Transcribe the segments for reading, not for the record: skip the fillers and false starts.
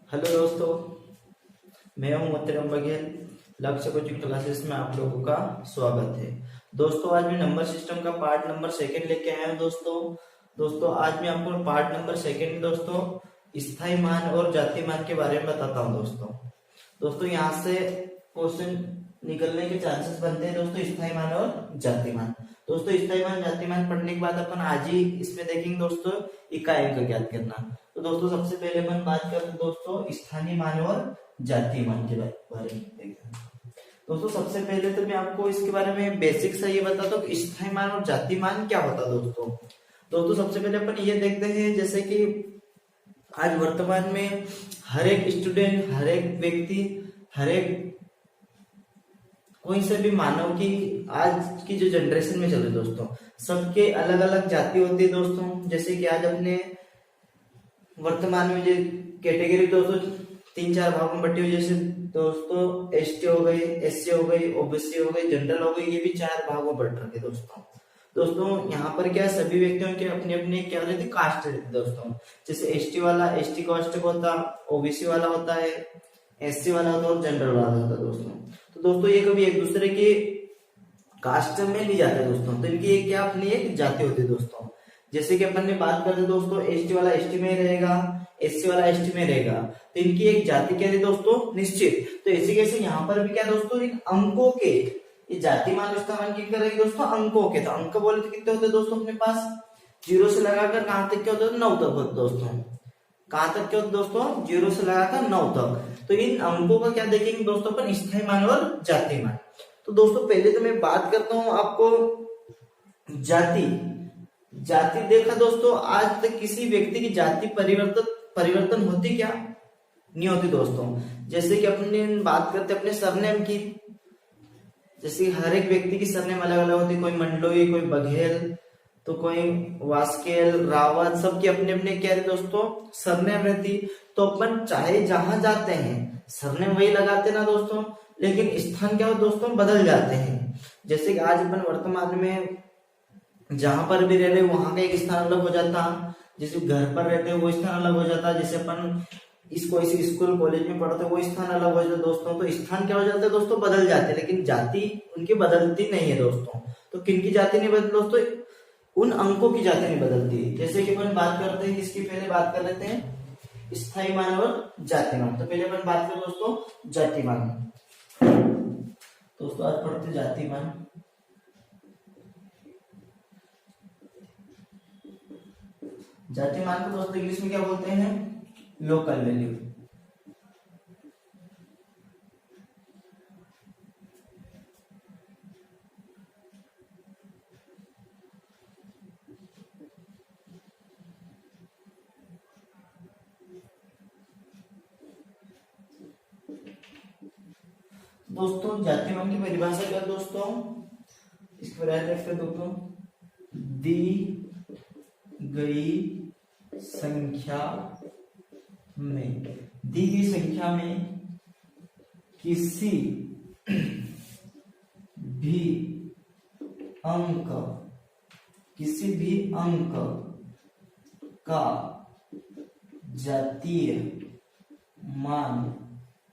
Hello दोस्तों, मैं हूं मोहतरम बघेल। लक्ष्य कोचिंग क्लासेस में आप लोगों का स्वागत है। दोस्तों, आज मैं नंबर सिस्टम का पार्ट नंबर सेकंड लेके आया हूं। दोस्तों आज मैं आपको पार्ट नंबर सेकंड में दोस्तों स्थायी मान और जातीय मान के बारे में बताता हूं। दोस्तों यहाँ से क्वेश्चन निकलने के चांसेस बनते हैं दोस्तों, स्थायी मान और जातीय मान। दोस्तों स्थायी मान जातीय मान पढ़ने के बाद अपन आज ही इसमें देखेंगे दोस्तों इकाई का ज्ञात करना। तो दोस्तों सबसे पहले अपन बात करते हैं दोस्तों स्थानीय मान और जातीय मान के बारे में देखते हैं। दोस्तों सबसे पहले तो मैं आपको इसके बारे में बेसिक सा ये बताता हूँ कि स्थायी मान और जातीय मान क्या होता है। दोस्तों सबसे पहले अपन ये देखते हैं, जैसे कि आज वर्तमान में हर एक स्टूडेंट, हर एक व्यक्ति, हर एक कोई से भी मानव की आज की जो जनरेशन में चल रही दोस्तों, सबके अलग अलग जाति होती है दोस्तों। जैसे कि आज अपने वर्तमान में जो कैटेगरी दोस्तों 3-4 भागों में बटी हुई, जैसे दोस्तों एसटी हो गई, एससी हो गई, ओबीसी हो गई, जनरल हो गई, ये भी 4 भागों में बट रखे दोस्तों यहाँ पर क्या सभी व्यक्तियों के अपनी अपनी क्या रहती कास्ट रहती दोस्तों। जैसे एसटी वाला एसटी कास्ट का होता, ओबीसी वाला होता है, एससी वाला होता है और जनरल वाला होता है दोस्तों। तो दोस्तों ये कभी एक दूसरे के कास्ट में नहीं जाते दोस्तों, तो इनकी एक क्या अपनी एक जाति होती है दोस्तों। जैसे कि अपन ने बात करते दोस्तों एसटी वाला एसटी में रहेगा, एससी वाला एसटी में रहेगा, तो इनकी एक जाति क्या है दोस्तों निश्चित। तो ऐसे कैसे यहाँ पर भी क्या दोस्तों इन अंकों के ये जाति मान इस्तेमाल की करेगी दोस्तों अंकों के। तो अंक बोले तो कितने होते दोस्तों अपने पास, 0 से लगाकर कहां तक क्या होता है 9 तक होते दोस्तों। कहां तक क्या होता दोस्तों 0 से लगाकर 9 तक। तो इन अंकों का क्या देखेंगे दोस्तों अपन स्थायी मान और जातीय मान। तो दोस्तों पहले तो मैं बात करता हूं आपको जाति देखा दोस्तों, आज तक किसी व्यक्ति की जाति परिवर्तन होती क्या नहीं होती दोस्तों। जैसे कि अपने बात करते अपने सरनेम की, जैसे हर एक व्यक्ति की सरनेम अलग अलग होती, कोई मंडलोई, कोई बघेल, तो कोई वास्केल, रावत, सबकी अपने अपने क्या है दोस्तों सरनेम रहती। तो अपन चाहे जहां जाते हैं सरनेम वही लगाते ना दोस्तों, लेकिन स्थान क्या हो दोस्तों बदल जाते हैं। जैसे कि आज अपन वर्तमान में जहां पर भी रह रहे वहां का एक स्थान अलग हो जाता, जैसे घर पर रहते हैं वो स्थान अलग हो जाता, जैसे अपन कोई स्कूल कॉलेज में पढ़ते वो स्थान अलग हो जाता दोस्तों। तो स्थान क्या हो जाता है दोस्तों बदल जाते हैं, लेकिन जाति उनकी बदलती नहीं है दोस्तों। तो किनकी जाति नहीं बदलती दोस्तों, उन अंकों की जाति नहीं बदलती। जैसे कि अपन बात करते हैं इसकी पहले बात कर लेते हैं स्थायी मान और जाति मान। तो पहले अपन बात करें दोस्तों जाति मान। दोस्तों आज पढ़ते जाति मान। जाति मान को दोस्तों इंग्लिश में क्या बोलते हैं लोकल वैल्यू। दोस्तों जाति मान की परिभाषा क्या दोस्तों, इसको याद रखते दोस्तों, दी गई संख्या में किसी भी अंक का जातीय मान,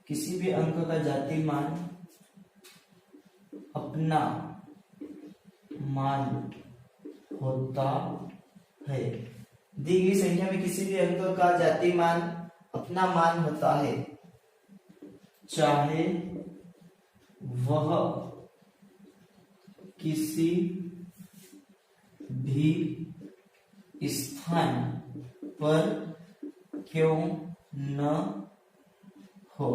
किसी भी अंक का जातीय मान अपना मान होता है। दी गई संख्या में किसी भी अंक का जातीय मान अपना मान होता है, चाहे वह किसी भी स्थान पर क्यों न हो,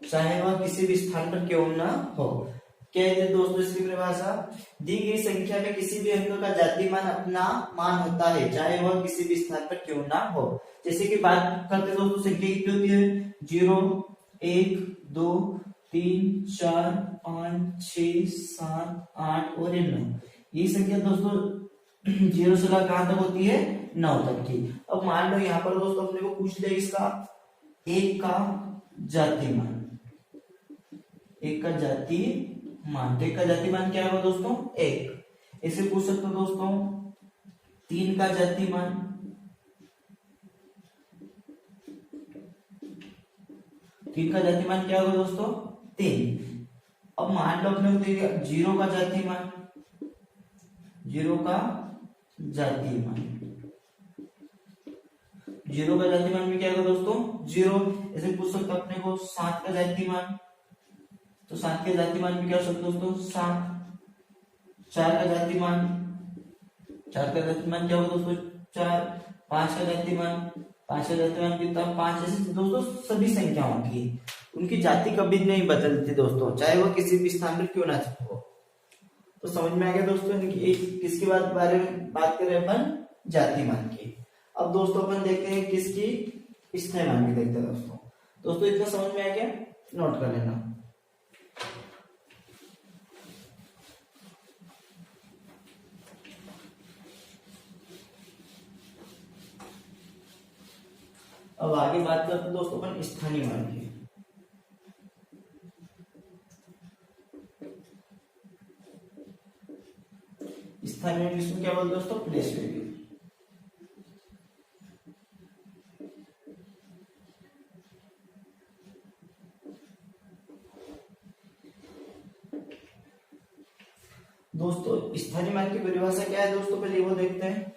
चाहे वह किसी भी स्थान पर क्यों न हो। क्या है दोस्तों इसकी परिभाषा, दी गई संख्या में किसी भी अंक का जातीय मान अपना मान होता है, चाहे वह किसी भी स्थान पर क्यों ना हो। जैसे कि बात करते दोस्तों संख्या कितनी होती है 0, 1, 2, 3, 4, 5, 6, 7, 8 और 9। ये संख्या दोस्तों 0 से लेकर कहां तक होती है 9 तक की। अब मान लो यहाँ पर दोस्तों अपने को पूछ लिया इसका एक का जातीय मान, एक का जातीय मान। तो एक का जातीय मान क्या होगा दोस्तों 1। ऐसे पूछ सकते हो दोस्तों 3 का जातीय मान, 3 का जातिमान क्या होगा दोस्तों 3। अब मान लो अपने को दिया 0 का जातिमान, 0 का जातिमान, 0 का जातिमान में क्या होगा दोस्तों 0। ऐसे पूछ सकते अपने को 7 का जातिमान, तो 7 के जातिमान में क्या हो सकता है दोस्तों 7। 4 का जातिमान, 4 का जातिमान क्या होगा दोस्तों 4। 5 का जातिमान, 5 का जातिमान कितना 5। ऐसे दोस्तों सभी संख्याओं की उनकी जाति कभी नहीं बदलती दोस्तों, चाहे वो किसी भी स्थान पर क्यों ना हो। तो समझ में आ गया दोस्तों किसकी बारे में बात कर रहे हैं अपन जातिमान की। अब दोस्तों अपन देखते हैं किसकी स्थायीमान की देखते हैं दोस्तों। दोस्तों इतना समझ में आ गया, नोट कर लेना। अब आगे बात करते हैं दोस्तों अपन स्थानीय मान की। स्थानीय इंग्लिश में क्या बोलते दोस्तों प्लेस वैल्यू। दोस्तों स्थानीय मान की परिभाषा क्या है दोस्तों, पहले वो देखते हैं।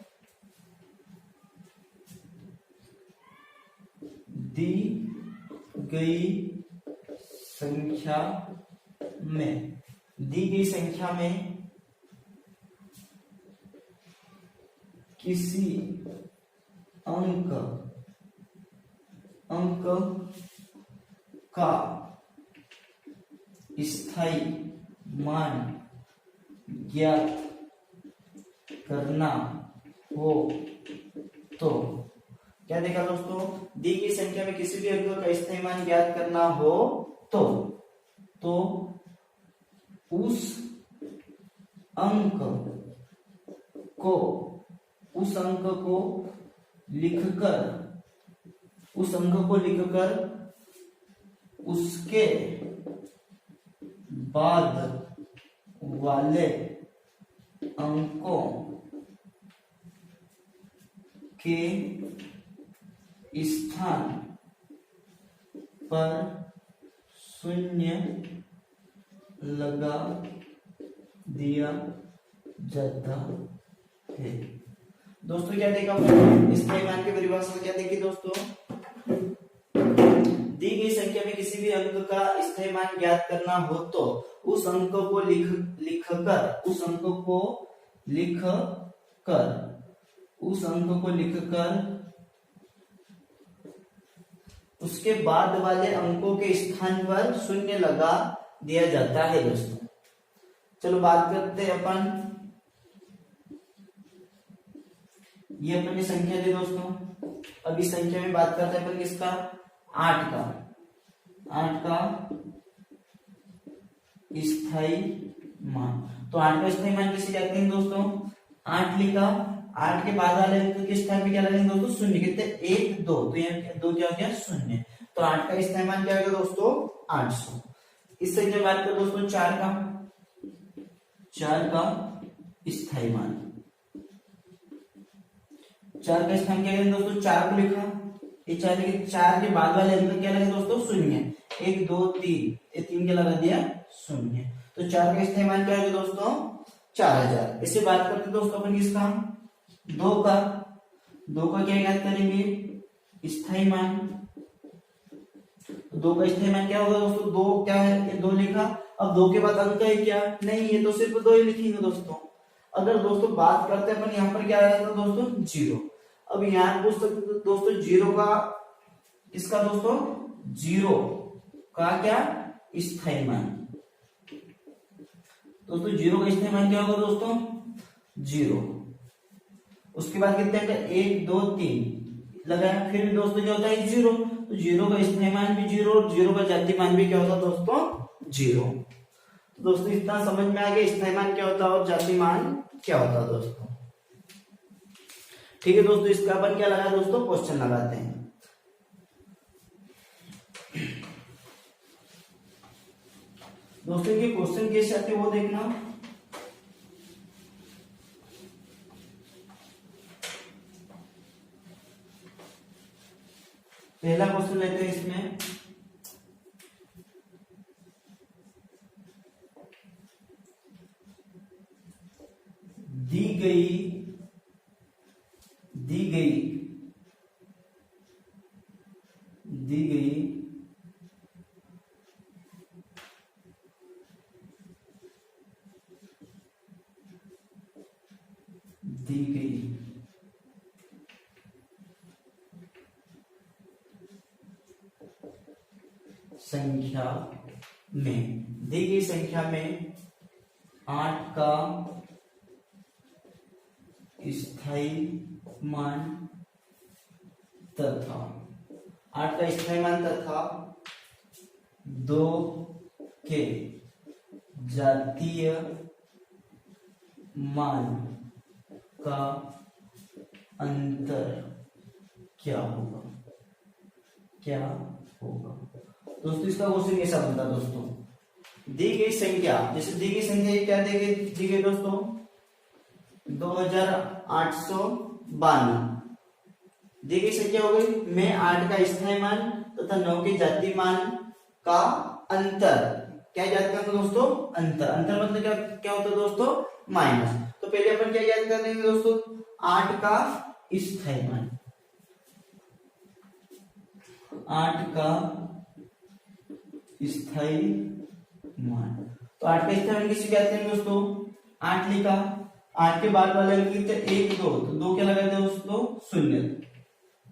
दी गई संख्या में, दी गई संख्या में किसी अंक का स्थायी मान ज्ञात करना हो तो, क्या देखा दोस्तों, दी गई संख्या में किसी भी अंक का स्थायी मान ज्ञात करना हो तो उस अंक को लिखकर उसके बाद वाले अंकों के स्थान पर शून्य लगा दिया जाता है। दोस्तों क्या देखा स्थायी मान की परिभाषा क्या देखी दोस्तों, दी गई संख्या में किसी भी अंक का स्थायी मान ज्ञात करना हो तो उस अंक को लिखकर उसके बाद वाले अंकों के स्थान पर शून्य लगा दिया जाता है दोस्तों। चलो बात करते हैं अपन, ये अपनी संख्या थी दोस्तों। अब इस संख्या में बात करते हैं अपन किसका 8 का स्थायी मान। तो 8 का स्थायी मान किसे कहते हैं दोस्तों 8 लिखा, 8 के बाद वाले अंक के स्थान पे क्या लगेंगे दोस्तों शून्य, कितने 1 2, तो यहाँ 2 क्या हो गया शून्य। तो 8 का स्थायी मान क्या होगा दोस्तों 800। इस संख्या बात करें दोस्तों 4 का स्थायी मान, 4 का स्थान क्या करेंगे दोस्तों 4 को लिखा, ये 4 लिखे, 4 के बाद वाले अंक क्या लगे दोस्तों शून्य, 1 2 3, ये 3 के लगा दिया शून्य। तो 4 का स्थायी मान क्या होगा दोस्तों 4000। इससे बात करते दोस्तों अपन किसका 2 का क्या याद करेंगे स्थायी मान। 2 का स्थायी मान क्या होगा दोस्तों 2 क्या है, ये 2 लिखा। अब 2 के बाद अंक है क्या, नहीं, ये तो सिर्फ 2 ही लिखेंगे दोस्तों। अगर दोस्तों बात करते हैं अपन यहाँ पर क्या आया था दोस्तों 0। अब यहाँ पूछ सकते दोस्तों 0 का किसका दोस्तों 0 का क्या स्थायी मान। दोस्तों 0 का स्थायी मान क्या होगा दोस्तों 0। उसके बाद कितने अंक 1 2 3 लगाया, फिर भी दोस्तों क्या होता है 0। तो 0 का स्थायी मान भी 0 और 0 का जाति मान भी क्या होता है दोस्तों 0। तो दोस्तों इतना समझ में आ गया स्थायी मान क्या होता है और जाति मान क्या होता है दोस्तों। ठीक है दोस्तों, इसका अपन क्या लगा दोस्तों क्वेश्चन लगाते हैं। दोस्तों ये क्वेश्चन कैसे आते वो देखना। पहला क्वेश्चन लेते हैं इसमें, दी गई दी गई दी गई दी गई संख्या में, दी गई संख्या में 8 का स्थायी मान तथा 8 का स्थायी मान तथा 2 के जातीय मान का अंतर क्या होगा, क्या होगा। दोस्तों इसका क्वेश्चन कैसा बनता है दोस्तों, दी गई संख्या, जैसे दी गई संख्या ये क्या दी गई दोस्तों 2852, दी गई संख्या हो गई में 8 का स्थायी मान तथा 9 के जातीय मान का अंतर, क्या याद करना दोस्तों, अंतर, अंतर मतलब क्या होता है दोस्तों, माइनस। तो पहले अपन क्या याद कर लेंगे दोस्तों, 8 का स्थायी मान, 8 का स्थायी मान, तो 8 का स्थायी मान किसे कहते हैं दोस्तों, 8 लिखा, 8 के बाद वाले अंक लिखते 1 2, तो 2 क्या लगाते हैं दोस्तों 0,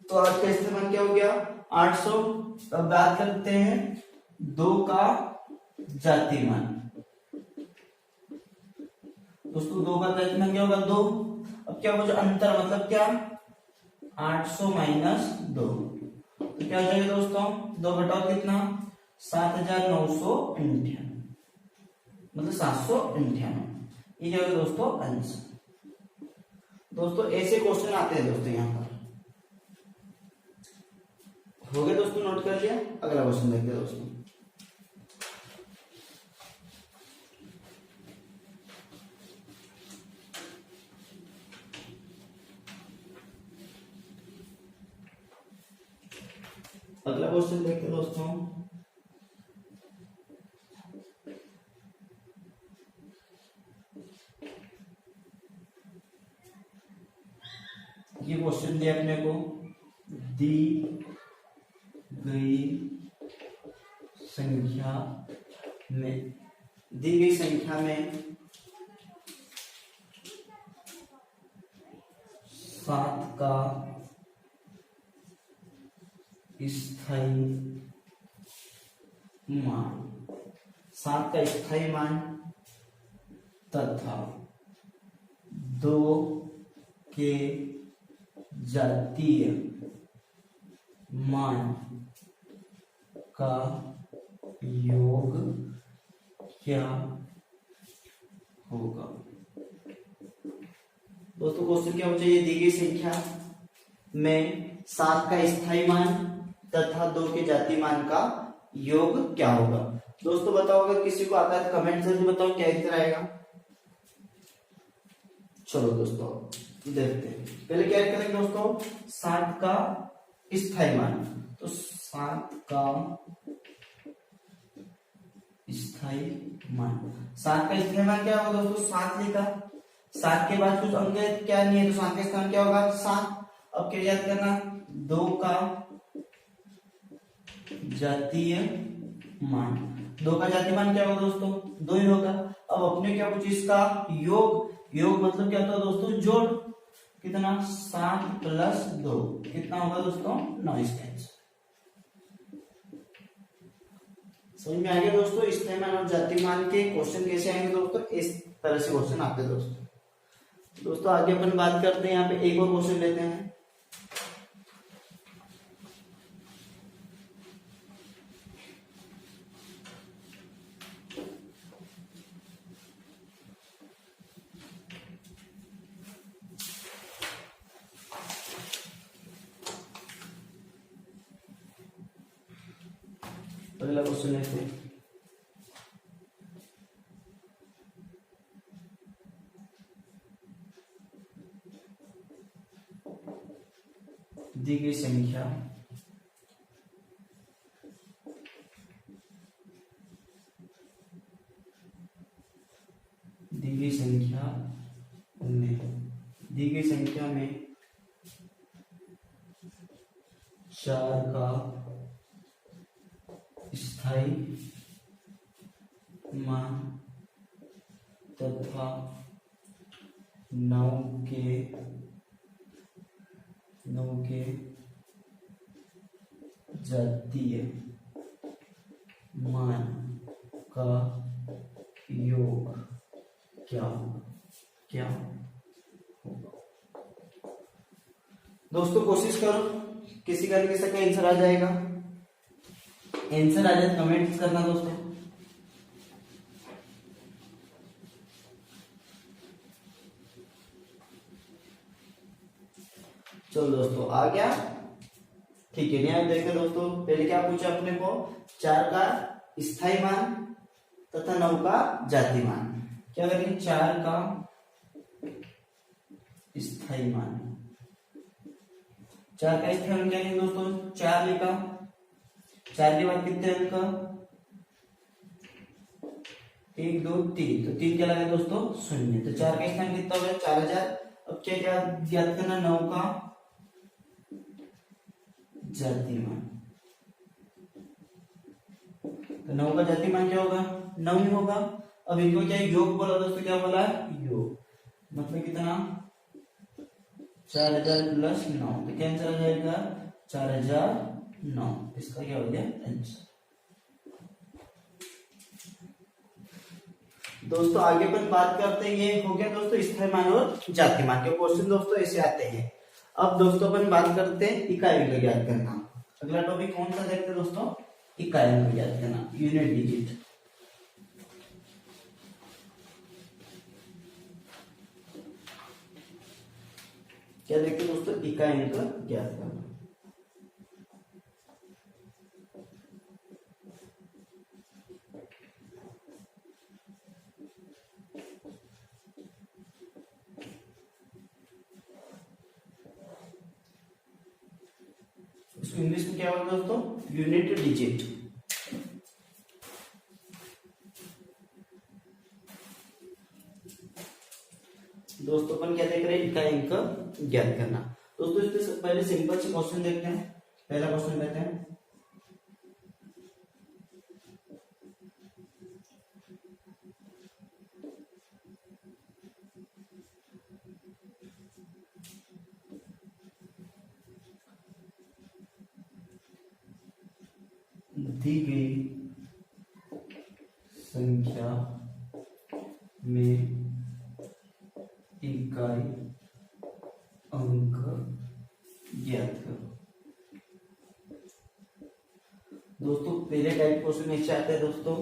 तो 8 का स्थायी मान क्या हो गया 800। अब बात करते हैं 2 का जातीय मान, दोस्तों 2 का जातीय मान क्या होगा 2। अब क्या होगा अंतर मतलब क्या 800 माइनस 2, तो क्या हो जाएगा दोस्तों 2 घटाओ कितना 7998, मतलब 798, ये क्या होगा दोस्तों आंसर। दोस्तों ऐसे क्वेश्चन आते हैं दोस्तों यहाँ पर, हो गए दोस्तों, नोट कर लिया। अगला क्वेश्चन देखते हैं दोस्तों, अगला क्वेश्चन देखते हैं दोस्तों, ये क्वेश्चन दिया अपने को, दी गई संख्या में, दी गई संख्या में 7 का स्थायी मान, 7 का स्थायी मान तथा 2 के जातीय मान का योग क्या होगा। दोस्तों क्वेश्चन क्या हो चाहिए, दी गई संख्या में 7 का स्थायी मान तथा 2 के जातीय मान का योग क्या होगा। दोस्तों बताओ, अगर किसी को आता है कमेंट से बताओ क्या उत्तर आएगा। चलो दोस्तों देखते हैं, पहले क्या करेंगे दोस्तों 7 का स्थायी मान, तो 7 का स्थायी मान, 7 का स्थायी मान क्या होगा दोस्तों 7 लिखा, 7 के बाद कुछ अंक क्या नहीं है, तो 7 का स्थान क्या होगा 7। अब क्या याद करना 2 का जातीय मान, 2 का जातीय मान क्या होगा दोस्तों 2 ही होगा। अब अपने क्या कुछ इसका योग, योग मतलब क्या होता है दोस्तों जोड़, कितना 7 प्लस 2 कितना होगा दोस्तों 9 इसका आंसर। समझ में आ गया दोस्तों, स्थायी मान और जातीय मान के क्वेश्चन कैसे आएंगे दोस्तों, इस तरह से क्वेश्चन आते हैं दोस्तों। आगे अपन बात करते हैं, यहाँ पे एक और क्वेश्चन लेते हैं। अगला क्वेश्चन लेते हैं, दी गई संख्या दी गई संख्या में दी गई संख्या में 4 का स्थायी मान तथा 9 के जातीय मान का योग क्या होगा? दोस्तों कोशिश करो, किसी का किसी का आंसर आ जाएगा। आंसर आ जाए कमेंट करना दोस्तों। चलो दोस्तों आ गया, ठीक है। यहाँ देखो दोस्तों, पहले क्या पूछा अपने को? 4 का स्थायी मान तथा 9 का जाति मान। क्या करेंगे? 4 का स्थायी मान, 4 का स्थायी मान क्या करेंगे दोस्तों? 4 लिखा, 4 के बाद कितने अंक? 1 2 3, तो 3 क्या लगा दोस्तों? 0। तो 4 का स्थान कितना हो गया? 4000। अब क्या क्या ज्ञात करना? 9 का जाति मान। तो 9 का जाति मान क्या होगा? 9 ही होगा। अब इनको क्या योग बोला दोस्तों? क्या बोला? योग। मतलब कितना? 4000 प्लस 9, तो क्या आंसर आ जाएगा? 4009। इसका क्या हो गया आंसर। दोस्तों आगे अपन बात करते हैं, ये हो गया दोस्तों स्थायी मान और जाति मान के क्वेश्चन दोस्तों ऐसे आते हैं। अब दोस्तों अपन बात करते हैं इकाई को ज्ञात करना। अगला टॉपिक कौन सा देखते हैं दोस्तों? इकाई को ज्ञात करना, यूनिट डिजिट। क्या देखते हैं दोस्तों? इकाई को ज्ञात करना। इंग्लिश में क्या होगा दोस्तों? Unit digit. दोस्तों अपन क्या देख रहे हैं? इकाई का ज्ञात करना। दोस्तों इसमें पहले सिंपल से क्वेश्चन देखते हैं। पहला क्वेश्चन लेते हैं। दी गई संख्या में इकाई अंक ज्ञात करो। दोस्तों पहले टाइप क्वेश्चन ऐसे आता है दोस्तों,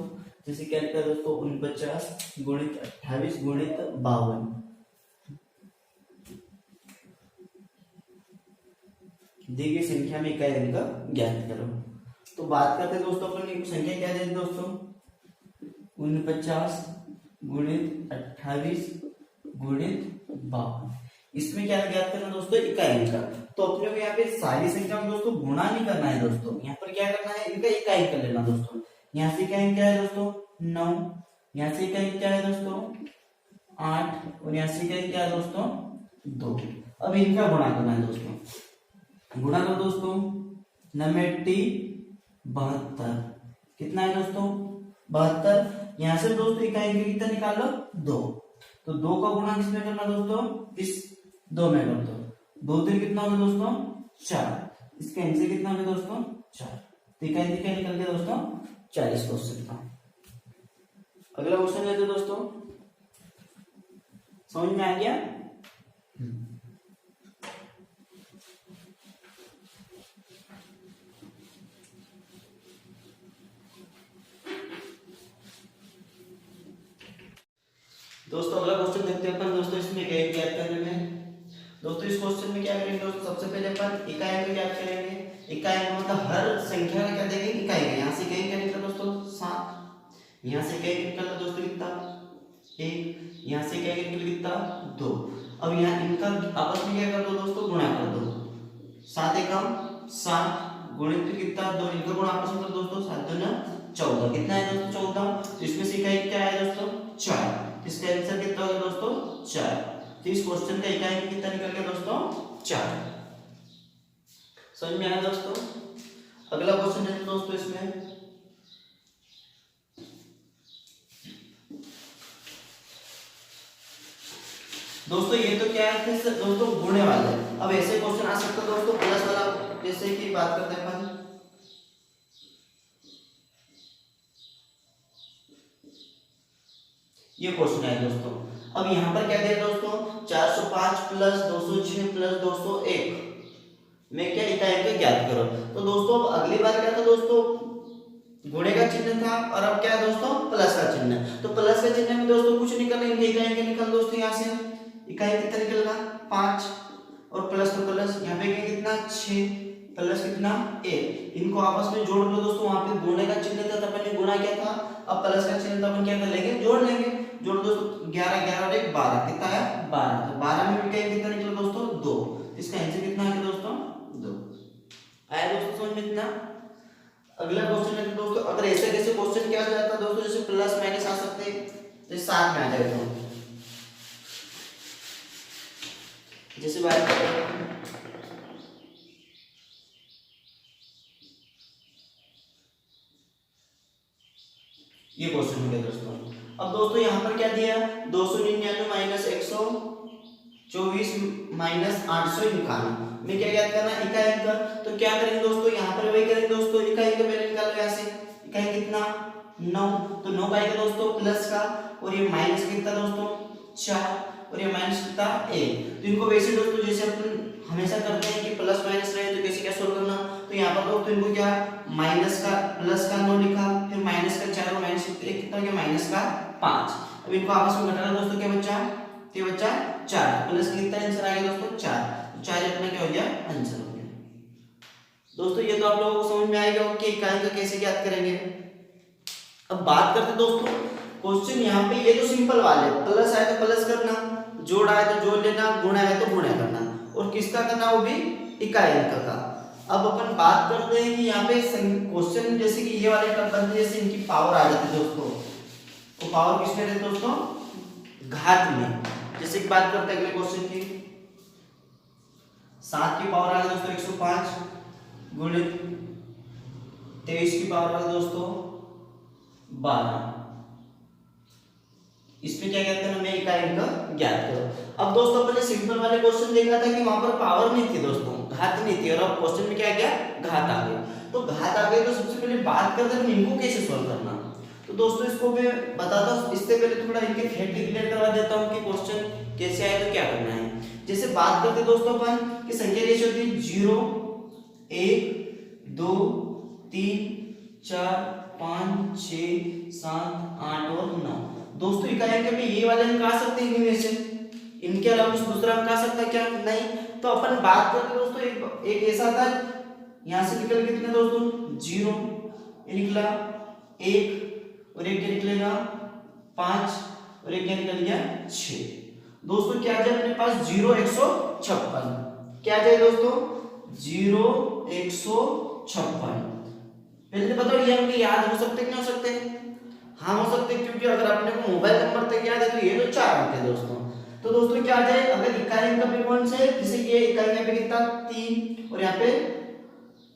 जैसे क्या लिखा है दोस्तों? 49 गुणित 28 गुणित 52। दी गई संख्या में इकाई अंक ज्ञात करो। तो बात करते हैं दोस्तों अपन संख्या क्या दे दोस्तों? 49 गुणित 28 गुणित 52। इसमें क्या ज्ञात करना दोस्तों? इकाई का। तो अपने को यहाँ पे सारी संख्या में दोस्तों गुणा नहीं करना है दोस्तों, यहाँ पर क्या करना है? इनका इकाई कर लेना दोस्तों। यहाँ से इकाई क्या है दोस्तों? 9। यहाँ से इकाई क्या है दोस्तों? 8। और यहाँ से इकाई क्या है दोस्तों? 2। अब इनका गुणा करना है दोस्तों। गुणा करो दोस्तों। 9 72। कितना है दोस्तों? 72। यहाँ से दोस्तों इकाई में कितना निकाल लो? 2। तो 2 का गुणा किसमें करना दोस्तों? इस 2 में कर दो। 2 दिन कितना होगा दोस्तों? 4। इसका आंसर कितना होगा दोस्तों? 4। तो इकाई निकल गया दोस्तों 40 क्वेश्चन का। अगला क्वेश्चन लेते दोस्तों, समझ में आ गया? दोस्तों अगला क्वेश्चन देखते हैं अपन दोस्तों, इसमें क्या ज्ञात करने में। दोस्तों इस क्वेश्चन में क्या करेंगे दोस्तों? सबसे पहले अपन इकाई को ज्ञात करेंगे। इकाई मतलब हर संख्या का क्या देंगे? इकाई का। यहाँ से इकाई क्या निकला दोस्तों? 7। यहाँ से इकाई निकला दोस्तों कितना? 1। यहाँ से इकाई निकल कितना? 2। अब यहाँ इनका आपस में क्या कर दो दोस्तों? गुणा कर दो। 7 एकम 7 गुणित कितना? 2। इनका गुणा आपस में कर दोस्तों। 7 दूना 14। कितना है दोस्तों? 14। इसमें से इकाई क्या है दोस्तों? 4। इसका आंसर कितना होगा दोस्तों? 4। तो इस क्वेश्चन का इकाई अंक कितना निकल गया दोस्तों? 4। समझ में आया दोस्तों? अगला क्वेश्चन है दोस्तों इसमें दोस्तों, ये तो क्या है दोस्तों, गुणे वाला है। अब ऐसे क्वेश्चन आ सकते हैं दोस्तों प्लस वाला, जैसे कि बात करते हैं अपन, ये क्वेश्चन है दोस्तों। अब यहाँ पर क्या दिया दोस्तों, 405 प्लस 206 प्लस 201 में क्या इकाई अंक ज्ञात करो। तो दोस्तों अगली बार क्या था दोस्तों, गुणे का चिन्ह था, और अब क्या है दोस्तों, प्लस का चिन्ह। तो प्लस का चिन्ह में दोस्तों कुछ निकल लेंगे, इकाई अंक निकल दोस्तों, यहाँ से इकाई कितना निकलेगा 5, और प्लस तो प्लस, यहाँ पे कितना 6 प्लस कितना 1, इनको आपस में जोड़ लो दोस्तों। वहां पे गुणे का चिन्ह था, अपन ने गुणा किया था, अब प्लस का चिन्ह, तो अपन क्या कर लेंगे, जोड़ लेंगे। जोड़ दोस्तों 11 11 और 1 12, कितना है 12। तो 12 में इकाई कितना निकला दोस्तों 2, इसका आंसर कितना है दोस्तों 2। आया दोस्तों समझ में इतना? अगला क्वेश्चन है दोस्तों, अगर ऐसे कैसे क्वेश्चन किया जाता है दोस्तों, जैसे प्लस माइनस आ सकते हैं, जैसे साथ में आ जाए तो, जैसे बात करें ये क्वेश्चन हो गया दोस्तों। अब दोस्तों यहाँ पर क्या दिया, 299 माइनस 124 माइनस 891 में क्या याद करना, इकाई अंक। तो क्या करेंगे दोस्तों, यहाँ पर वही करेंगे दोस्तों, इकाई अंक पहले निकालो यहाँ से। इकाई कितना 9, तो 9 का आएगा दोस्तों प्लस का, और ये माइनस कितना दोस्तों 4, और ये माइनस कितना 1। तो इनको वैसे दोस्तों जैसे अपन हमेशा करते हैं कि प्लस माइनस रहे तो कैसे क्या सोल्व करना। तो यहाँ पर दोस्तों इनको क्या, माइनस का प्लस का 9 लिखा, फिर माइनस का 4 और माइनस 1 कितना हो गया, माइनस का 5। अब इनको आपस में घटाना दोस्तों, क्या बचा, क्या बचा 4, प्लस कितना आंसर आ गया दोस्तों 4, तो 4 अपना क्या हो गया आंसर हो गया। दोस्तों ये तो आप लोगों को समझ में आएगा कि इकाई का कैसे ज्ञात करेंगे। अब बात करते दोस्तों क्वेश्चन, यहाँ पे ये तो सिंपल वाले, प्लस आए तो प्लस करना, जोड़ आए तो जोड़ लेना, गुणा है तो गुणा करना, और किसका करना, वो भी इकाई अंक का। अब अपन बात करते हैं कि यहाँ पे क्वेश्चन जैसे कि ये वाले टर्म बनते, जैसे इनकी पावर आ जाती है दोस्तों, तो पावर किसमें रहती है दोस्तों, घात में। जैसे कि बात करते हैं अगले क्वेश्चन की, 7 की पावर आ गई दोस्तों 105 गुणित 23 की पावर आ गई दोस्तों 12। इसमें क्या कहते हैं, हमें इकाई अंक ज्ञात करो। अब दोस्तों अपने सिंपल वाले क्वेश्चन देखा था कि वहां पर पावर नहीं थी दोस्तों, घात नहीं थी, और अब क्वेश्चन में क्या गया, घात आ गया। तो घात आ गई तो सबसे पहले बात करते हैं इनको कैसे सॉल्व करना। तो दोस्तों इसको मैं बताता हूं, इससे पहले थोड़ा इनके फैक्ट डिक्लेयर करवा देता हूं कि क्वेश्चन कैसे आए तो क्या करना है। जैसे बात करते दोस्तों अपन कि संख्या कैसे होती है, 0 1 2 3 4 5 6 7 8 और 9। दोस्तों इकाई अंक में ये वाले अंक आ सकते हैं इनमें से, इनके अलावा कुछ दूसरा अंक आ सकता है क्या, नहीं। तो अपन बात करते दोस्तों एक ऐसा था, यहां से निकल कितने दोस्तों 0, ये निकला 1, और एक क्या निकलेगा 5, और एक क्या निकल गया 6। दोस्तों क्या जाए अपने पास 0 156, क्या जाए दोस्तों 0 156। पहले बताओ ये अंक याद हो सकते कि नहीं हो सकते, हाँ हो सकते, क्योंकि अगर अपने को मोबाइल नंबर तक याद है तो ये तो 4 अंक है दोस्तों। तो दोस्तों क्या आ जाए, अगर इकाई अंक पे कौन से, जैसे ये इकाई अंक पे कितना 3 और यहाँ पे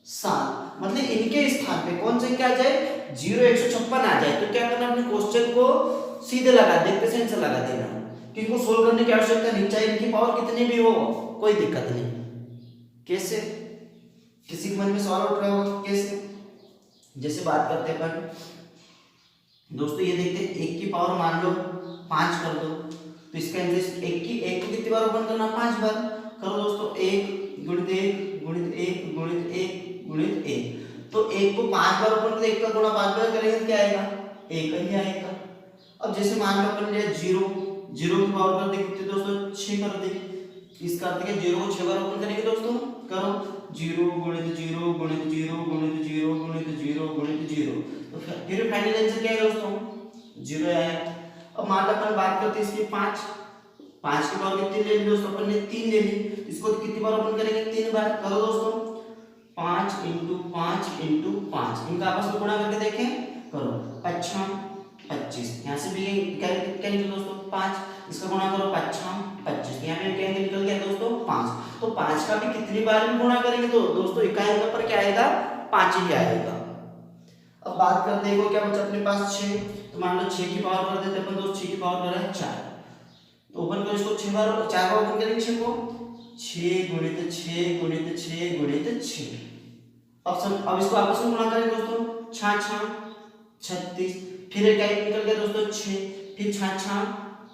7, मतलब इनके स्थान पे कौन से क्या आ जाए 0 156 आ जाए, तो क्या करना, अपने क्वेश्चन को सीधे लगा देखते से आंसर लगा देना, कि इनको सोल्व करने की आवश्यकता नहीं, चाहे इनकी पावर कितनी भी हो कोई दिक्कत नहीं। कैसे, किसी के मन में सवाल उठ रहा होगा कैसे, जैसे बात करते हैं अपन दोस्तों, ये देखते हैं 1 की पावर मान लो 5 कर दो, तो इसका आंसर 1 को कितनी बार ओपन करना, 5 बार करो दोस्तों। 1 गुणित 1 गुणित 1 गुणित 1 गुणित 1, तो 1 को 5 बार ओपन करते 1 का गुणा 5 बार करेंगे क्या आएगा, 1 ही आएगा। अब जैसे मान लो अपन लिया 0 की पावर कर दे कितने दोस्तों 6 कर दे, इसका अर्थ है 0 को 6 बार ओपन करेंगे दोस्तों, करो 0 गुणित 0 गुणित 0 गुणित 0 गुणित 0 गुणित 0, तो फिर फाइनल आंसर क्या है दोस्तों 0 आया। अब मान लो अपन बात करते हैं इसकी 5 की पावर कितनी ले ली दोस्तों, अपन ने 3 ले ली, इसको कितनी बार ओपन करेंगे 3 बार, करो दोस्तों 5 × 5 × 5, इनका आपस में गुणा करके देखें, करो 5 25, यहाँ से भी क्या निकला दोस्तों 5, इसका गुणा करो 5 25, 5 का भी कितनी बार भी गुणा करेंगे तो दोस्तों इकाई अंक पर क्या आएगा, 5 ही आएगा। अब बात करते हैं क्या बचा अपने पास 6, तो मान लो 6 की पावर कर देते अपन दोस्त, 6 की पावर कर रहा है 4, तो ओपन करो इसको 6 बार, 4 बार ओपन करेंगे 6 को, 6 गुणित 6 गुणित 6 गुणित 6। अब इसको आपस में गुणा करें दोस्तों, 6 6 36, फिर इकाई निकल गया दोस्तों 6, फिर 6 6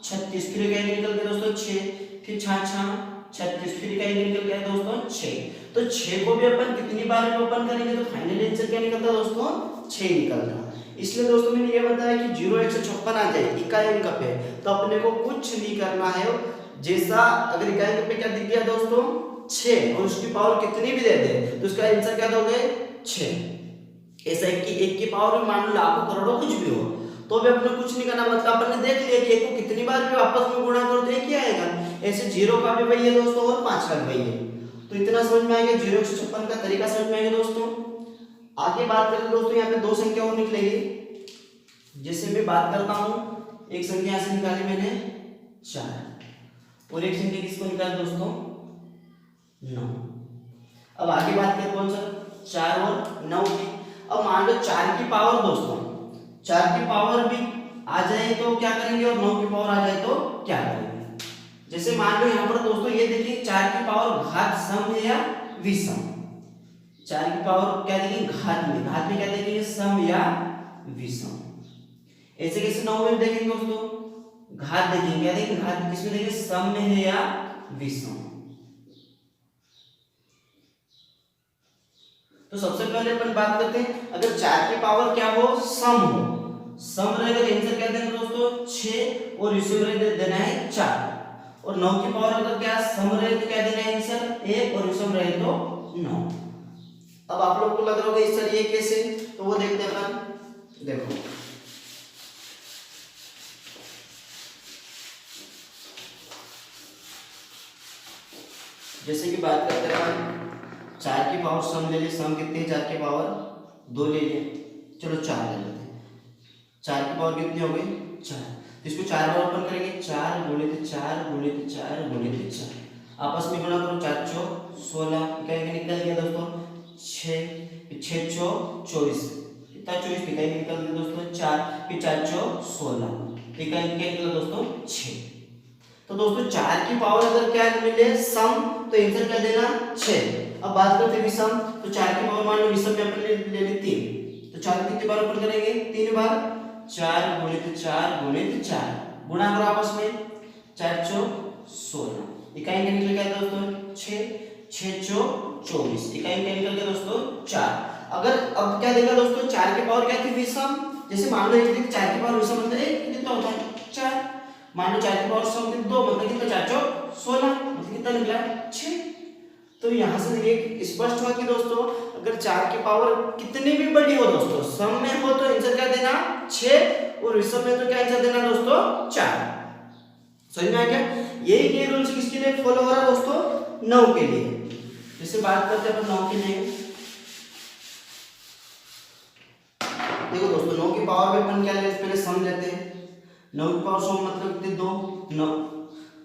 36, फिर इकाई निकल गया दोस्तों 6, फिर 6 6 36, फिर इकाई निकल गया दोस्तों 6। तो 6 को भी अपन कितनी बार में ओपन करेंगे तो फाइनल आंसर क्या निकलता है दोस्तों, 6 निकलता है। इसलिए दोस्तों मैंने ये बताया कि 0 156 आ जाए इकाई अंक पे तो अपने को कुछ नहीं करना है, जैसा अगर इकाई अंक पे क्या दिख गया दोस्तों 6 और उसकी पावर कितनी भी दे दे तो उसका आंसर क्या दोगे 6। ऐसा है कि 1 की पावर में मान लो लाखों करोड़ों कुछ भी हो तो भी अपने कुछ नहीं करना, मतलब अपन ने देख लिया कि 1 को कितनी बार भी आपस में गुणा करो तो एक ही आएगा। ऐसे 0 का भी वही है दोस्तों और 5 का भी वही है। तो इतना समझ में आ गया 0 156 का तरीका समझ में आ गया दोस्तों। आगे बात करें दोस्तों, यहाँ पे दो संख्या और निकलेगी, जैसे मैं बात करता हूँ, एक संख्या यहाँ से निकाली मैंने 4 और एक संख्या किसको निकाली दोस्तों 9। अब आगे बात करें कौन सा 4 और 9 की। अब मान लो 4 की पावर दोस्तों, 4 की पावर भी आ जाए तो क्या करेंगे और 9 की पावर आ जाए तो क्या करेंगे। जैसे मान लो यहाँ पर दोस्तों ये देखिए 4 की पावर घात सम है या विषम, 4 की पावर क्या देखेंगे घात में क्या देखेंगे सम या विषम। ऐसे कैसे 9 में देखेंगे दोस्तों घात देखेंगे, क्या देखेंगे घात किसमें देखेंगे सम में है या विषम। तो सबसे पहले अपन बात करते हैं, अगर 4 की पावर क्या हो सम हो, सम रहेगा तो आंसर क्या देना दोस्तों 6 और विषम रहे देना है 4। और 9 की पावर अगर क्या सम रहे तो क्या देना है आंसर 1 और विषम रहे तो 9। अब आप लोग को लग रहा होगा इस सर ये कैसे, तो वो देखते हैं अपन। देखो जैसे कि बात करते हैं अपन 4 की पावर सम ले लिए, सम कितनी है 4 की पावर 2 ले लिए, चलो 4 ले लेते हैं। 4 की पावर कितनी हो गई 4, तो इसको 4 बार ओपन करेंगे, 4 गुणित 4 गुणित 4 गुणित 4, आपस में गुणा करो 4 चौक 16, इकाई निकल गया दोस्तों 6 6 चौक 24, कितना 24 इकाई निकल गया दोस्तों 4, फिर 4 चौक 16, इकाई निकल गया दोस्तों 6। तो दोस्तों 4 की पावर अगर क्या मिले सम तो आंसर क्या देना 6। अब बात करते हैं विषम, तो 4 की पावर मान लो विषम में अपन ले ली 3, तो 4 कितनी बार ओपन करेंगे 3 बार, 4 गुणित 4 गुणित 4, गुणा करो आपस में 4 चौक 16, इकाई क्या निकल गया दोस्तों 6 6 चौक 24, इकाई क्या निकल गया दोस्तों 4। अगर अब क्या देगा दोस्तों 4 की पावर क्या थी विषम, जैसे मान लो 4 की पावर विषम मतलब 1 कितना होता है 4, मान लो 4 की पावर सम 2 मतलब कितना 4 चौक 16 मतलब कितना निकला 6। तो यहाँ से ये स्पष्ट हुआ कि दोस्तों अगर 4 की पावर कितनी भी बड़ी हो दोस्तों, सम में हो तो आंसर क्या देना 6 और विषम में तो क्या आंसर देना दोस्तों 4। समझ में आ गया। यही रूल किसके लिए फॉलो हो रहा है दोस्तों 9 के लिए। जैसे बात करते हैं अपन 9 के लिए, देखो दोस्तों 9 की पावर में अपन क्या लेते हैं पहले सम लेते हैं, 9 की पावर सम मतलब कितने 2 9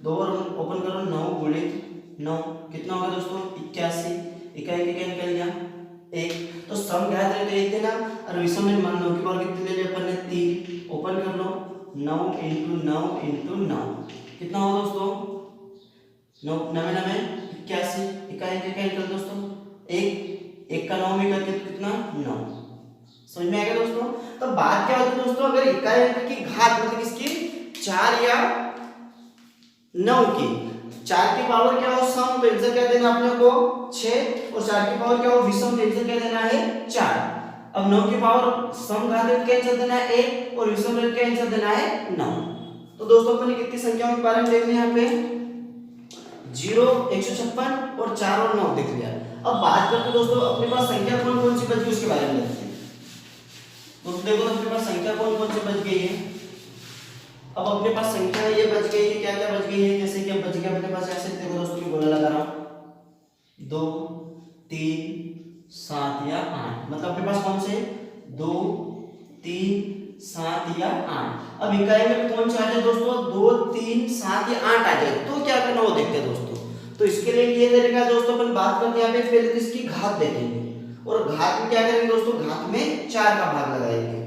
2 और ओपन करो 9 गुणित 9 कितना होगा दोस्तों 81, इकाई क्या निकल गया 1, तो सम क्या है तो 1 देना और विषम में मान 9 की पावर कितनी ले लिया अपन ने 3, ओपन कर लो 9 × 9 × 9 कितना होगा दोस्तों 9 9 9 81, इकाई क्या निकल दोस्तों 1 का 9 में करके कितना 9। समझ में आ गया दोस्तों। तो बात क्या होती है दोस्तों, अगर इकाई अंक की घात मतलब किसकी 4 या 9 की, 4 की पावर क्या हो सम तो आंसर क्या देना अपने को 6 और 4 की पावर क्या हो विषम तो आंसर क्या देना है 4। अब 9 की पावर सम घात क्या आंसर देना है 1 और विषम क्या आंसर देना है 9। तो दोस्तों अपने कितनी संख्याओं के बारे में देख लिया यहाँ पे 0 156 और 4 और 9 देख लिया। अब बात करते दोस्तों अपने पास संख्या कौन कौन सी बच गई उसके बारे में देखते हैं। दोस्तों देखो अपने पास संख्या कौन कौन सी बच गई है। अब अपने पास संख्या ये बच गई है, क्या क्या बच गई है, जैसे कि अब बच गया अपने पास ऐसे देखो दोस्तों मैं गोला लगा रहा हूं 2 3 7 या 8, मतलब अपने पास कौन से 2 3 7 या 8। अब इकाई में कौन सा आ जाए दोस्तों 2 3 7 या 8 आ जाए तो क्या करना वो देखते हैं दोस्तों। तो इसके लिए ये तरीका दोस्तों अपन बात करते हैं यहाँ पे, पहले तो इसकी घात देखेंगे और घात में क्या करेंगे दोस्तों, घात में 4 का भाग लगाएंगे।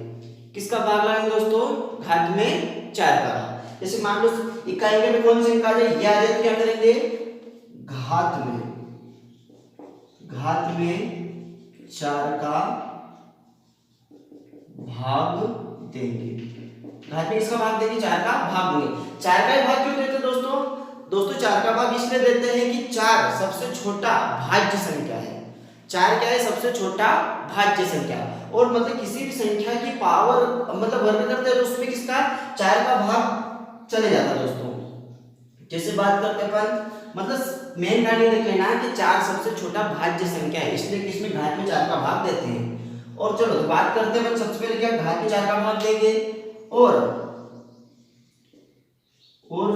किसका भाग लगाएंगे दोस्तों, घात में 4 का भाग। जैसे मान लो इकाई में कौन सी अंक आ जाए, ये आ जाए तो क्या करेंगे, घात में 4 का भाग देंगे। घात में इसका भाग देंगे, 4 का भाग देंगे। 4 का ही भाग क्यों देते हैं दोस्तों, 4 का भाग इसलिए देते हैं कि 4 सबसे छोटा भाज्य संख्या है। 4 क्या है, सबसे छोटा भाज्य संख्या। और मतलब किसी भी संख्या की पावर मतलब वर्ग करते हैं तो उसमें किसका 4 का भाग चले जाता है दोस्तों। जैसे बात करते हैं अपन, मतलब मेन कारण ये देख लेना है कि 4 सबसे छोटा भाज्य संख्या है, इसलिए इसमें घात में 4 का भाग देते हैं। और चलो तो बात करते हैं, सबसे पहले क्या घात में 4 का भाग देंगे और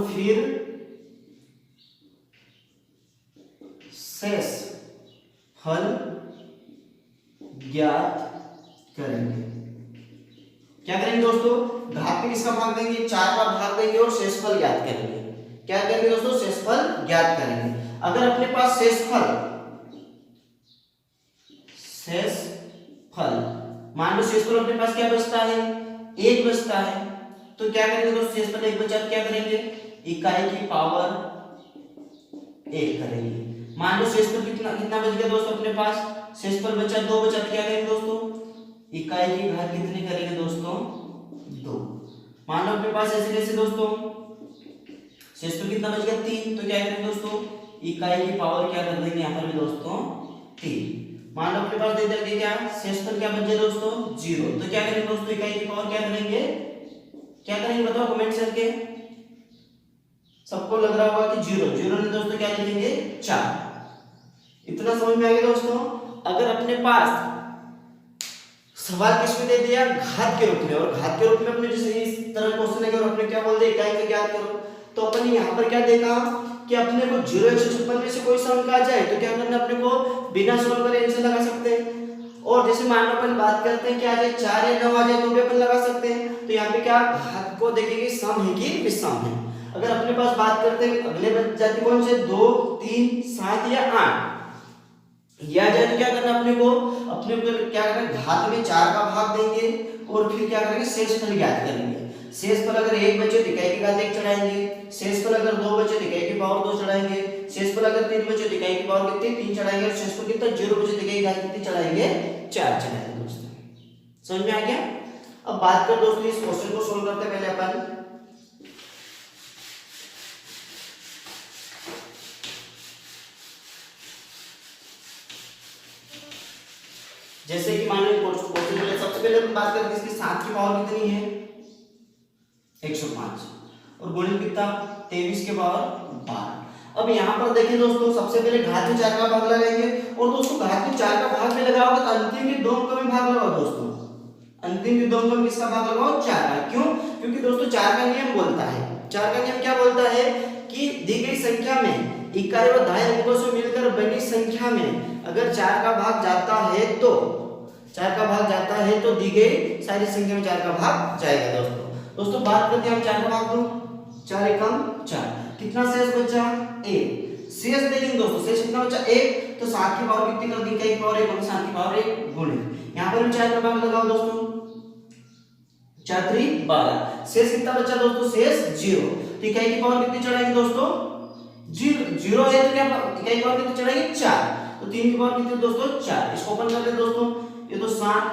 फिर शेष फल ज्ञात करेंगे। क्या करेंगे दोस्तों, घात में किसका भाग देंगे, 4 का भाग देंगे और शेषफल ज्ञात करेंगे। क्या करेंगे दोस्तों, शेषफल ज्ञात करेंगे। अगर अपने पास शेषफल मान लो शेषफल अपने पास क्या बचता है, 1 बचता है, तो क्या करेंगे दोस्तों, शेषफल 1 बचा तो क्या करेंगे, इकाई की पावर 1 करेंगे। मान लो शेषफल कितना बच गया दोस्तों अपने पास, शेषफल बचा 2 बचा तो क्या करेंगे दोस्तों, इकाई की घात कितनी करेंगे दोस्तों, 2। मान लो अपने पास ऐसे कैसे दोस्तों, शेषफल कितना बच गया 3, तो क्या करेंगे दोस्तों, इकाई की पावर क्या कर देंगे यहाँ पर भी दोस्तों 3। मान लो अपने पास दे देंगे क्या, शेषफल क्या बच गया दोस्तों 0, तो क्या करेंगे दोस्तों, इकाई की पावर क्या करेंगे, क्या करेंगे बताओ कमेंट करके। सबको लग रहा होगा कि 0 ने दोस्तों क्या लिखेंगे 4। इतना समझ में आ गया दोस्तों। अगर अपने पास सवाल किसमें दे दिया, घात के रूप में, और घात के रूप में अपने जैसे इस तरह क्वेश्चन है और अपने क्या बोल दिया, इकाई का ज्ञात करो, तो अपन यहाँ पर क्या देखा कि अपने को 0 156 में से कोई सा अंक आ जाए तो क्या करना, अपने को बिना सॉल्व करे आंसर लगा सकते हैं। और जैसे मान लो अपन बात करते हैं कि आ जाए 4 या 9 आ जाए तो भी अपन लगा सकते हैं। तो यहाँ पे क्या घात को देखेंगे सम है कि विषम है। अगर अपने पास बात करते हैं अगले बच जाते कौन से 2 3 7 या 8 ये आ जाए तो क्या करना, अपने को क्या करना, घात में 4 का भाग देंगे और फिर क्या करेंगे, शेषफल ज्ञात करेंगे। शेषफल अगर 1 बचे तो इकाई की घात 1 चढ़ाएंगे, शेषफल अगर 2 बचे तो इकाई की पावर 2 चढ़ाएंगे, शेषफल अगर 3 बचे तो इकाई की पावर कितनी 3 चढ़ाएंगे, और शेषफल कितना 0 बचे तो इकाई की घात कितनी चढ़ाएंगे 4 चढ़ाएंगे दोस्तों। समझ में आ गया। अब बात कर दोस्तों इस क्वेश्चन को सोल्व करते पहले अपन, जैसे कि मान लो क्वेश्चन पहले सबसे पहले हम बात करते हैं इसकी 7 की पावर कितनी है 105 और गुणित कितना 23 के पावर 12। अब यहाँ पर देखिए दोस्तों, सबसे पहले घात में 4 का भाग लगाएंगे, और दोस्तों घात में 4 का भाग में लगाओगे तो अंतिम के 2 अंकों में भाग लगाओ दोस्तों, अंतिम के 2 अंकों में किसका भाग लगाओ 4 का। क्यों, क्योंकि दोस्तों 4 का नियम बोलता है, 4 का नियम क्या बोलता है कि दी गई संख्या में इकाई व दहाई अंकों से मिलकर बनी संख्या में अगर 4 का भाग जाता है तो 4 का भाग जाता है तो दी गई सारी संख्या में 4 का भाग जाएगा दोस्तों बात करते हैं हम 4 का भाग दो, 4 एकम 4, कितना शेष बचा 1। शेष देखेंगे दोस्तों, शेष कितना बचा 1, तो 7 की पावर कितनी कर दी, इकाई की पावर 1 और 7 की पावर 1 गुणित, यहाँ पर भी 4 का भाग लगाओ दोस्तों, 4 3 12, शेष कितना बचा दोस्तों, शेष 0, तो इकाई की पावर कितनी चढ़ाएंगे दोस्तों 0 है तो क्या इकाई की पावर कितनी चढ़ाएंगे 4, तो 3 की पावर कितनी दोस्तों 4। इसको ओपन कर ले दोस्तों, ये तो 7,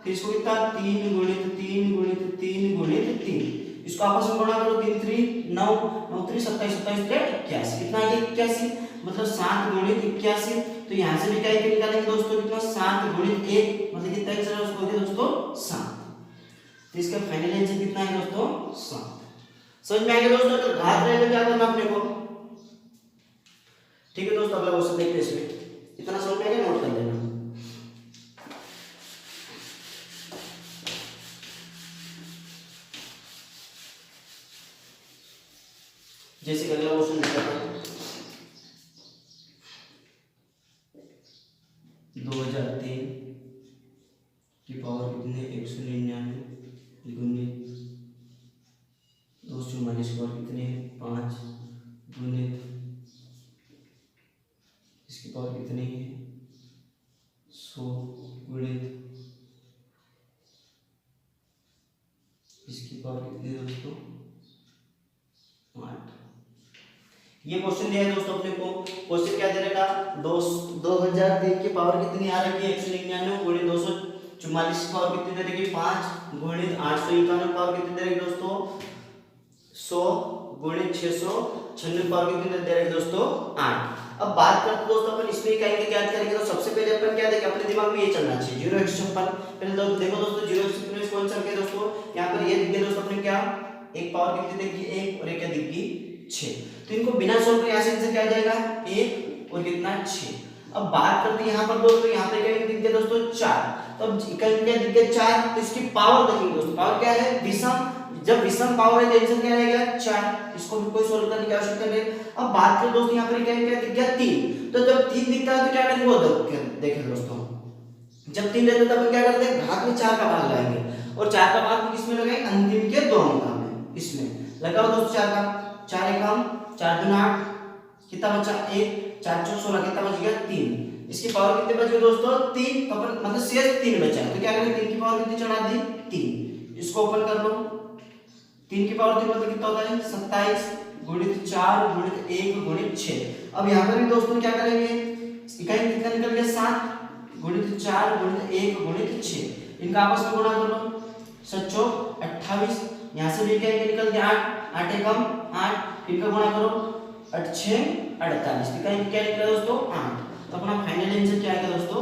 फिर इसको कितना 3 गुणित 3 गुणित 3 गुणित 3, इसको आपस में गुणा करो 3 3 9 9 3 27 27 81, कितना है 81, मतलब 7 गुणित 81, तो यहाँ से भी क्या निकालेंगे दोस्तों कितना 7 गुणित 1 मतलब कितना आंसर है उसको दोस्तों 7, तो इसका फाइनल आंसर कितना है दोस्तों 7। समझ में आ गया दोस्तों, तो घात रहेगा क्या करना अपने को, ठीक है दोस्तों। अगला क्वेश्चन देखते हैं, इसमें इतना समझ में आ गया, नोट कर लेना। जैसे अगला क्वेश्चन लिखा था 2003 की पावर कितने 199 गुणित 244 पावर कितने 5 गुणित कितनी है 100 गुणित इसकी पावर कितनी है दोस्तों 8। ये क्वेश्चन दिया है दोस्तों अपने को। क्वेश्चन क्या दे रखा 2003 की पावर कितनी आ रही है 199 गुणित 244 की पावर कितनी दे रही 5 गुणित 851 पावर कितनी दे रही दोस्तों 100 गुणित 696 पावर कितनी दे रही दोस्तों 8। अब बात करते दोस्तों अपन इसमें इकाई क्या करेंगे। तो सबसे पहले अपन क्या देखें अपने दिमाग में ये चलना चाहिए 0 156। पहले तो देखो दोस्तों 0 156 कौन सा है दोस्तों यहाँ पर ये दिख गया दोस्तों अपने क्या एक पावर कितनी दिख गई 1 और एक क्या दिख गई 6। तो इनको बिना सोल्व करे यहाँ से क्या जाएगा 1 और कितना 6। अब बात करते हैं यहाँ पर दोस्तों यहाँ पे क्या दिख गया दोस्तों 4। तो अब इकाई क्या दिख गया 4 तो इसकी पावर देखेंगे दोस्तों पावर क्या है विषम। जब विषम पावर है तो आंसर क्या रहेगा 4। इसको भी कोई सोल्व करने की आवश्यकता नहीं। अब बात करें दोस्तों यहाँ पर क्या दिख गया 3। तो जब 3 दिखता है तो क्या करेंगे वो देखें दोस्तों जब 3 रहता है तब क्या करते हैं घात में 4 का भाग लगाएंगे और 4 का भाग किसमें लगाएंगे अंतिम के 2 अंक में। इसमें लगाओ दोस्तों 4 का 4 एकम 4 दूना 8 कितना बचा 1 4 4 16 कितना बच गया 3। इसकी पावर कितने बच गए दोस्तों 3। तो अपन मतलब शेष 3 बचा तो क्या करेंगे 3 की पावर कितनी चढ़ा दी 3। इसको ओपन कर लो 3 की पावर 3 मतलब कितना होता है 27 गुणित 4 गुणित 1 गुणित 6। अब यहाँ पर भी दोस्तों क्या करेंगे इकाई कितना निकल गया 7 गुणित 4 गुणित 1 गुणित 6। इनका आपस में गुणा कर लो 7 चौक 28। यहाँ से भी क्या निकल गया 8 8 एकम 8 इनका गुणा करो 8 6 48 इकाई क्या निकला दोस्तों 8। तो अपना फाइनल आंसर क्या आएगा दोस्तों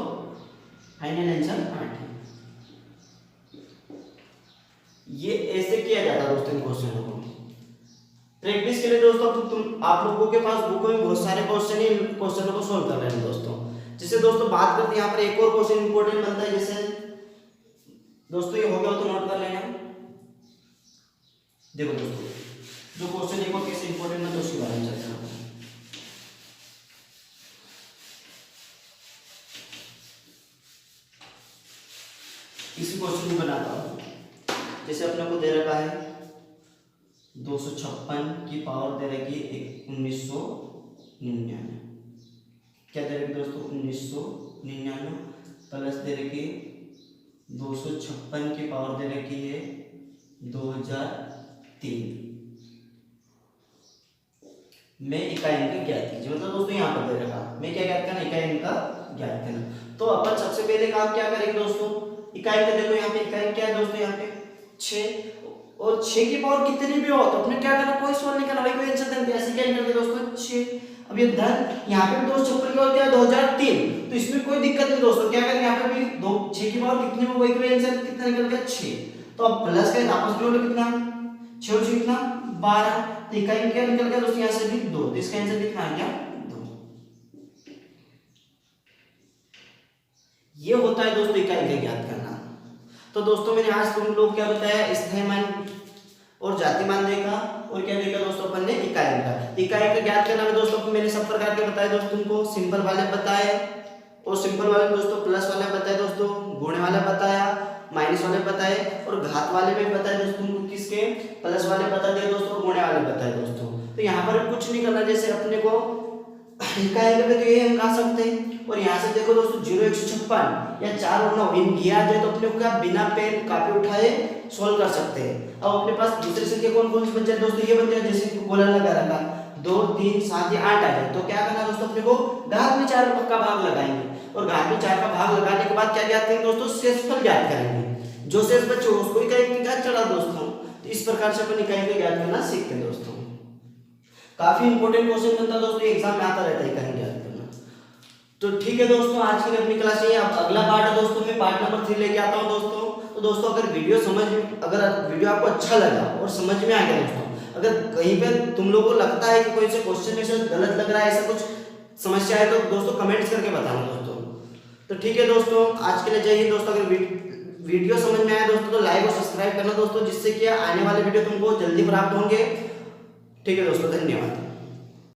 फाइनल आंसर 8 है। ये ऐसे किया जाता है दोस्तों इन क्वेश्चनों को प्रैक्टिस के लिए दोस्तों। तुम आप लोगों के पास बुक में बहुत सारे क्वेश्चनों को सोल्व कर रहे हैं दोस्तों। जैसे दोस्तों बात करते हैं यहाँ पर एक और क्वेश्चन इंपॉर्टेंट बनता है। जैसे दोस्तों ये हो गया तो नोट कर लेना। देखो दोस्तों जो क्वेश्चन एक और कैसे इंपॉर्टेंट है तो उसके बारे में चर्चा करते हैं। इसी क्वेश्चन को बनाता हूँ। जैसे अपने को दे रखा है 256 की पावर दे रखी है 1999 क्या दे रखी दोस्तों 1999 प्लस दे रखी 256 की पावर दे रखी है 2003 में इकाई अंक ज्ञात कीजिए। मतलब दोस्तों यहाँ पर दे रखा मैं क्या ज्ञात करना इकाई अंक ज्ञात करना। तो अपन सबसे पहले काम क्या करेंगे दोस्तों इकाई का देखो यहाँ पे इकाई क्या है दोस्तों यहाँ पे 6 और 6 की पावर कितनी भी हो तो अपने क्या करना कोई सवाल नहीं करना भाई कोई आंसर देंगे ऐसे क्या करते दोस्तों 6। अब ये धन यहाँ पे 256 की क्या 2003 तो इसमें कोई दिक्कत नहीं दोस्तों क्या करेंगे यहाँ पे भी 6 की पावर कितनी में वही कोई आंसर कितना निकल गया 6। तो अब प्लस का आपस में कितना 6 और 6 कितना 12 तो इकाई क्या निकल गया दोस्तों यहाँ से भी 2 तो इसका आंसर कितना आ गया 2। ये होता है दोस्तों इकाई का ज्ञात करना। तो दोस्तों मैंने आज तुम लोग क्या बताया स्थायी मान और जाति मान देखा और क्या देखा दोस्तों अपन ने इकाई का। इकाई का ज्ञात करना में दोस्तों मैंने सब प्रकार के बताए दोस्तों तुमको सिंपल वाले बताए और सिंपल वाले दोस्तों प्लस वाले बताए दोस्तों गुणे वाले बताया माइनस वाले बताए और घात वाले में बताए दोस्तों तुमको किसके प्लस वाले बता दिए दोस्तों गुणे वाले बताए दोस्तों। तो यहाँ पर कुछ नहीं करना जैसे अपने को इकाई में तो ये हम कहा सकते हैं और यहाँ से देखो दोस्तों 0 156 या 4 और 9 इन किया जाए तो अपने को क्या बिना पेन कापी उठाए सोल्व कर सकते हैं। अब अपने पास दूसरी संख्या कौन सी बन जाए दोस्तों ये बन जाए जैसे इनको गोला लगा रखा 2 3 7 या 8 आ जाए तो क्या करना दोस्तों अपने को घात में 4 का भाग लगाएंगे और घात में 4 का भाग लगाने के बाद क्या ज्ञात करेंगे दोस्तों शेषफल ज्ञात करेंगे। जो शेष बचे उसको इकाई की घात चढ़ा दोस्तों। तो इस प्रकार से अपन इकाई को ज्ञात करना सीखते हैं दोस्तों। काफी इंपॉर्टेंट क्वेश्चन बनता है दोस्तों एग्जाम में आता रहता है इकाई ज्ञात करना। तो ठीक है दोस्तों आज के लिए अपनी क्लास ये अब अगला पार्ट है दोस्तों मैं पार्ट नंबर 3 लेके आता हूँ दोस्तों। तो दोस्तों अगर वीडियो आपको अच्छा लगा और समझ में आ गया दोस्तों अगर कहीं पे तुम लोगों को लगता है कि कोई से क्वेश्चन में से गलत लग रहा है ऐसा कुछ समस्या है तो दोस्तों कमेंट्स करके बताना दोस्तों। तो ठीक है दोस्तों आज के लिए जय हिंद दोस्तों। अगर वीडियो समझ में आया दोस्तों तो लाइक और सब्सक्राइब करना दोस्तों जिससे कि आने वाले वीडियो तुमको जल्दी प्राप्त होंगे। ठीक है दोस्तों धन्यवाद।